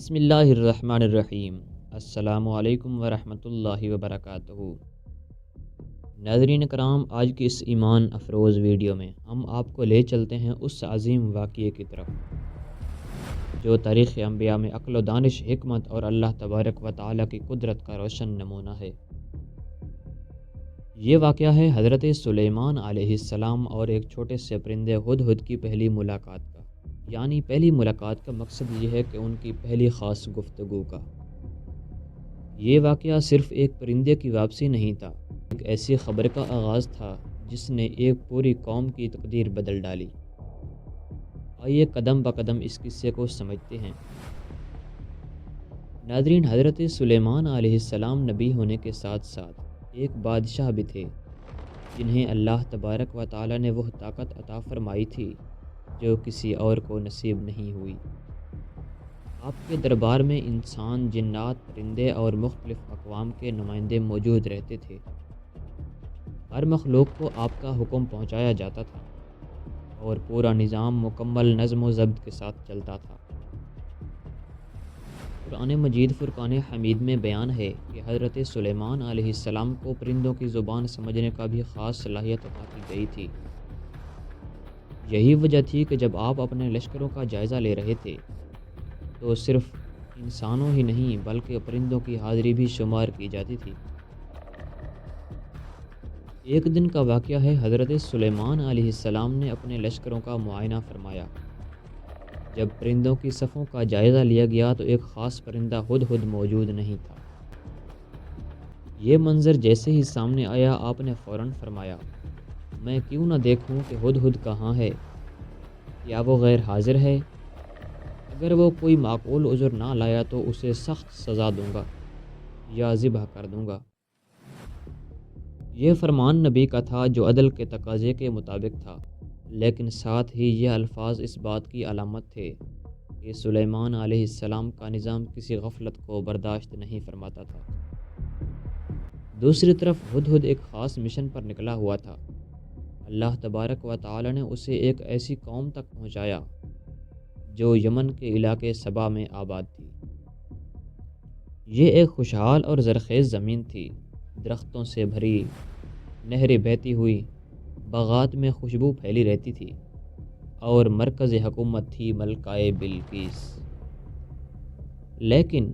بسم اللہ الرحمن الرحیم۔ السلام علیکم ورحمۃ اللہ وبرکاتہ۔ ناظرین کرام، آج کی اس ایمان افروز ویڈیو میں ہم آپ کو لے چلتے ہیں اس عظیم واقعے کی طرف جو تاریخ انبیاء میں عقل و دانش، حکمت اور اللہ تبارک و تعالیٰ کی قدرت کا روشن نمونہ ہے۔ یہ واقعہ ہے حضرت سلیمان علیہ السلام اور ایک چھوٹے سے پرندے ہدہد کی پہلی ملاقات کا۔ یعنی پہلی ملاقات کا مقصد یہ ہے کہ ان کی پہلی خاص گفتگو کا۔ یہ واقعہ صرف ایک پرندے کی واپسی نہیں تھا، ایک ایسی خبر کا آغاز تھا جس نے ایک پوری قوم کی تقدیر بدل ڈالی۔ آئیے قدم بقدم اس قصے کو سمجھتے ہیں۔ ناظرین، حضرت سلیمان علیہ السلام نبی ہونے کے ساتھ ساتھ ایک بادشاہ بھی تھے جنہیں اللہ تبارک و تعالیٰ نے وہ طاقت عطا فرمائی تھی جو کسی اور کو نصیب نہیں ہوئی۔ آپ کے دربار میں انسان، جنات، پرندے اور مختلف اقوام کے نمائندے موجود رہتے تھے۔ ہر مخلوق کو آپ کا حکم پہنچایا جاتا تھا اور پورا نظام مکمل نظم و ضبط کے ساتھ چلتا تھا۔ قرآن مجید فرقان حمید میں بیان ہے کہ حضرت سلیمان علیہ السلام کو پرندوں کی زبان سمجھنے کا بھی خاص صلاحیت عطا کی گئی تھی۔ یہی وجہ تھی کہ جب آپ اپنے لشکروں کا جائزہ لے رہے تھے تو صرف انسانوں ہی نہیں بلکہ پرندوں کی حاضری بھی شمار کی جاتی تھی۔ ایک دن کا واقعہ ہے، حضرت سلیمان علیہ السلام نے اپنے لشکروں کا معائنہ فرمایا۔ جب پرندوں کی صفوں کا جائزہ لیا گیا تو ایک خاص پرندہ ہدہد موجود نہیں تھا۔ یہ منظر جیسے ہی سامنے آیا، آپ نے فوراً فرمایا، میں کیوں نہ دیکھوں کہ ہدہد کہاں ہے؟ کیا وہ غیر حاضر ہے؟ اگر وہ کوئی معقول عذر نہ لایا تو اسے سخت سزا دوں گا یا ذبح کر دوں گا۔ یہ فرمان نبی کا تھا جو عدل کے تقاضے کے مطابق تھا، لیکن ساتھ ہی یہ الفاظ اس بات کی علامت تھے کہ سلیمان علیہ السلام کا نظام کسی غفلت کو برداشت نہیں فرماتا تھا۔ دوسری طرف ہدہد ایک خاص مشن پر نکلا ہوا تھا۔ اللہ تبارک و تعالی نے اسے ایک ایسی قوم تک پہنچایا جو یمن کے علاقے سبا میں آباد تھی۔ یہ ایک خوشحال اور زرخیز زمین تھی، درختوں سے بھری، نہریں بہتی ہوئی، باغات میں خوشبو پھیلی رہتی تھی اور مرکز حکومت تھی ملکہ بلقیس۔ لیکن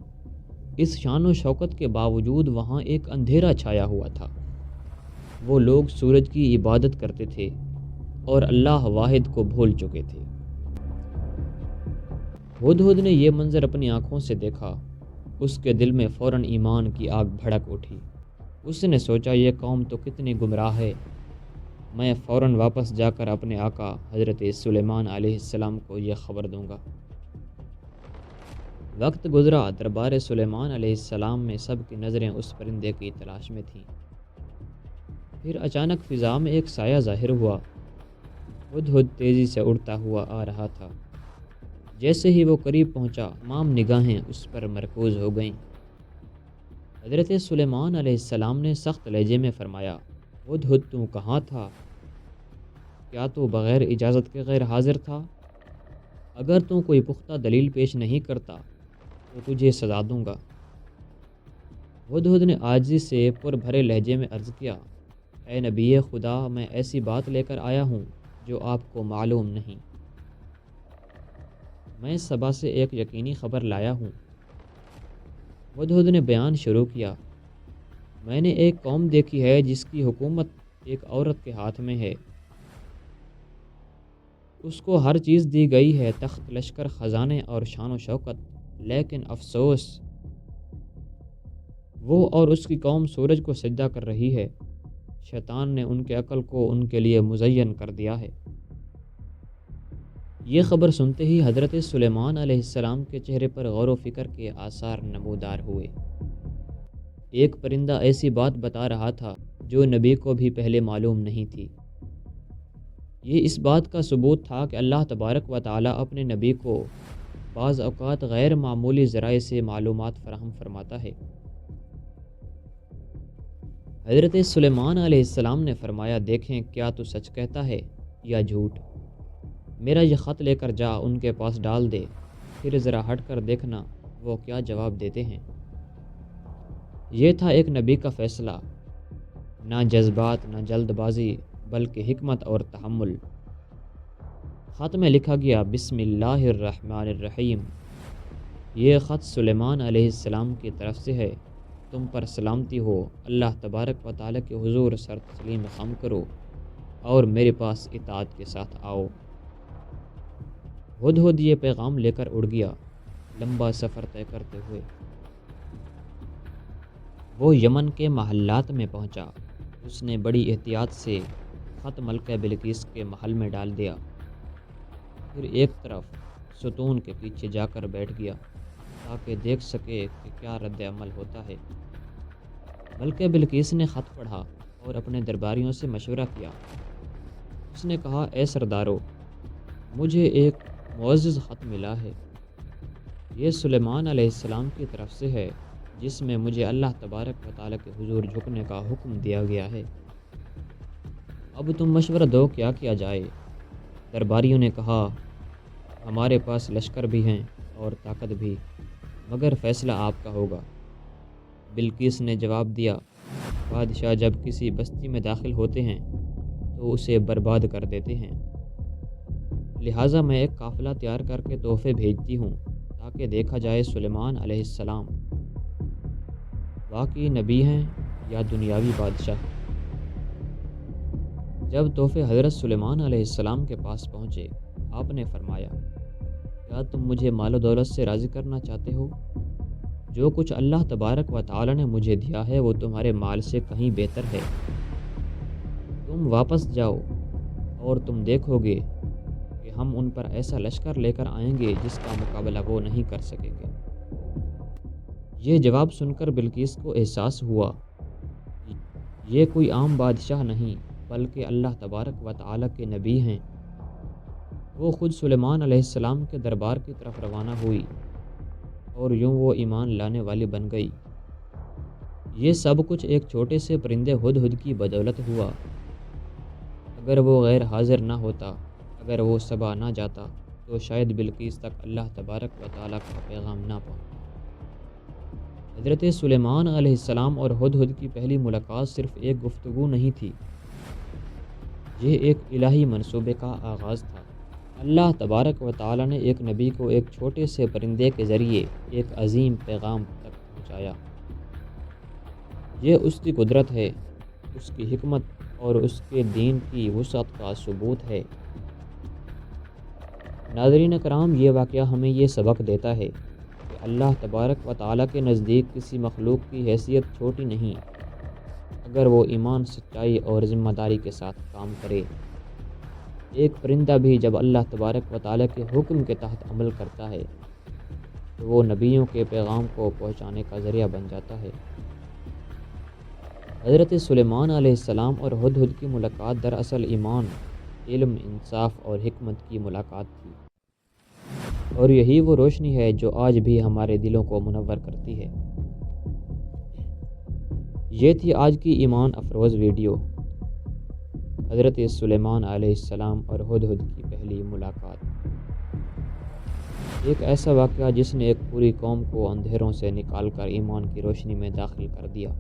اس شان و شوکت کے باوجود وہاں ایک اندھیرا چھایا ہوا تھا۔ وہ لوگ سورج کی عبادت کرتے تھے اور اللہ واحد کو بھول چکے تھے۔ ہدہد نے یہ منظر اپنی آنکھوں سے دیکھا۔ اس کے دل میں فوراً ایمان کی آگ بھڑک اٹھی۔ اس نے سوچا، یہ قوم تو کتنی گمراہ ہے، میں فوراً واپس جا کر اپنے آقا حضرت سلیمان علیہ السلام کو یہ خبر دوں گا۔ وقت گزرا، دربار سلیمان علیہ السلام میں سب کی نظریں اس پرندے کی تلاش میں تھیں۔ پھر اچانک فضا میں ایک سایہ ظاہر ہوا۔ ہدہد تیزی سے اڑتا ہوا آ رہا تھا۔ جیسے ہی وہ قریب پہنچا، تمام نگاہیں اس پر مرکوز ہو گئیں۔ حضرت سلیمان علیہ السلام نے سخت لہجے میں فرمایا، ہدہد تو کہاں تھا؟ کیا تو بغیر اجازت کے غیر حاضر تھا؟ اگر تو کوئی پختہ دلیل پیش نہیں کرتا تو تجھے سزا دوں گا۔ ہدہد نے عاجزی سے پر بھرے لہجے میں عرض کیا، اے نبی خدا، میں ایسی بات لے کر آیا ہوں جو آپ کو معلوم نہیں۔ میں سبا سے ایک یقینی خبر لایا ہوں۔ ہدہد نے بیان شروع کیا، میں نے ایک قوم دیکھی ہے جس کی حکومت ایک عورت کے ہاتھ میں ہے۔ اس کو ہر چیز دی گئی ہے، تخت، لشکر، خزانے اور شان و شوکت، لیکن افسوس، وہ اور اس کی قوم سورج کو سجدہ کر رہی ہے۔ شیطان نے ان کے عقل کو ان کے لیے مزین کر دیا ہے۔ یہ خبر سنتے ہی حضرت سلیمان علیہ السلام کے چہرے پر غور و فکر کے آثار نمودار ہوئے۔ ایک پرندہ ایسی بات بتا رہا تھا جو نبی کو بھی پہلے معلوم نہیں تھی۔ یہ اس بات کا ثبوت تھا کہ اللہ تبارک و تعالیٰ اپنے نبی کو بعض اوقات غیر معمولی ذرائع سے معلومات فراہم فرماتا ہے۔ حضرت سلیمان علیہ السلام نے فرمایا، دیکھیں کیا تو سچ کہتا ہے یا جھوٹ؟ میرا یہ خط لے کر جا ان کے پاس ڈال دے، پھر ذرا ہٹ کر دیکھنا وہ کیا جواب دیتے ہیں۔ یہ تھا ایک نبی کا فیصلہ، نہ جذبات نہ جلد بازی بلکہ حکمت اور تحمل۔ خط میں لکھا گیا، بسم اللہ الرحمن الرحیم، یہ خط سلیمان علیہ السلام کی طرف سے ہے، تم پر سلامتی ہو، اللہ تبارک و تعالیٰ کے حضور سر تسلیم خم کرو اور میرے پاس اطاعت کے ساتھ آؤ۔ ہدہد یہ پیغام لے کر اڑ گیا، لمبا سفر طے کرتے ہوئے وہ یمن کے محلات میں پہنچا۔ اس نے بڑی احتیاط سے خط ملکہ بلقیس کے محل میں ڈال دیا، پھر ایک طرف ستون کے پیچھے جا کر بیٹھ گیا تاکہ دیکھ سکے کہ کیا رد عمل ہوتا ہے۔ ملکہ بلقیس نے خط پڑھا اور اپنے درباریوں سے مشورہ کیا۔ اس نے کہا، اے سردارو، مجھے ایک معزز خط ملا ہے، یہ سلیمان علیہ السلام کی طرف سے ہے، جس میں مجھے اللہ تبارک و تعالیٰ کے حضور جھکنے کا حکم دیا گیا ہے۔ اب تم مشورہ دو کیا کیا جائے؟ درباریوں نے کہا، ہمارے پاس لشکر بھی ہیں اور طاقت بھی، مگر فیصلہ آپ کا ہوگا۔ بلقیس نے جواب دیا، بادشاہ جب کسی بستی میں داخل ہوتے ہیں تو اسے برباد کر دیتے ہیں، لہٰذا میں ایک قافلہ تیار کر کے تحفے بھیجتی ہوں تاکہ دیکھا جائے سلیمان علیہ السلام واقعی نبی ہیں یا دنیاوی بادشاہ۔ جب تحفے حضرت سلیمان علیہ السلام کے پاس پہنچے، آپ نے فرمایا، کیا تم مجھے مال و دولت سے راضی کرنا چاہتے ہو؟ جو کچھ اللہ تبارک و تعالی نے مجھے دیا ہے وہ تمہارے مال سے کہیں بہتر ہے۔ تم واپس جاؤ اور تم دیکھو گے کہ ہم ان پر ایسا لشکر لے کر آئیں گے جس کا مقابلہ وہ نہیں کر سکیں گے۔ یہ جواب سن کر بلقیس کو احساس ہوا یہ کوئی عام بادشاہ نہیں بلکہ اللہ تبارک و تعالیٰ کے نبی ہیں۔ وہ خود سلیمان علیہ السلام کے دربار کی طرف روانہ ہوئی اور یوں وہ ایمان لانے والی بن گئی۔ یہ سب کچھ ایک چھوٹے سے پرندے ہدہد کی بدولت ہوا۔ اگر وہ غیر حاضر نہ ہوتا، اگر وہ سبا نہ جاتا تو شاید بلقیس تک اللہ تبارک و تعالیٰ کا پیغام نہ پہنچتا۔ حضرت سلیمان علیہ السلام اور ہدہد کی پہلی ملاقات صرف ایک گفتگو نہیں تھی، یہ ایک الہی منصوبے کا آغاز تھا۔ اللہ تبارک و تعالیٰ نے ایک نبی کو ایک چھوٹے سے پرندے کے ذریعے ایک عظیم پیغام تک پہنچایا۔ یہ اس کی قدرت ہے، اس کی حکمت اور اس کے دین کی وسعت کا ثبوت ہے۔ ناظرین کرام، یہ واقعہ ہمیں یہ سبق دیتا ہے کہ اللہ تبارک و تعالیٰ کے نزدیک کسی مخلوق کی حیثیت چھوٹی نہیں، اگر وہ ایمان، سچائی اور ذمہ داری کے ساتھ کام کرے۔ ایک پرندہ بھی جب اللہ تبارک و تعالیٰ کے حکم کے تحت عمل کرتا ہے تو وہ نبیوں کے پیغام کو پہنچانے کا ذریعہ بن جاتا ہے۔ حضرت سلیمان علیہ السلام اور ہدہد کی ملاقات دراصل ایمان، علم، انصاف اور حکمت کی ملاقات تھی، اور یہی وہ روشنی ہے جو آج بھی ہمارے دلوں کو منور کرتی ہے۔ یہ تھی آج کی ایمان افروز ویڈیو، حضرت سلیمان علیہ السلام اور ہدہد کی پہلی ملاقات۔ ایک ایسا واقعہ جس نے ایک پوری قوم کو اندھیروں سے نکال کر ایمان کی روشنی میں داخل کر دیا۔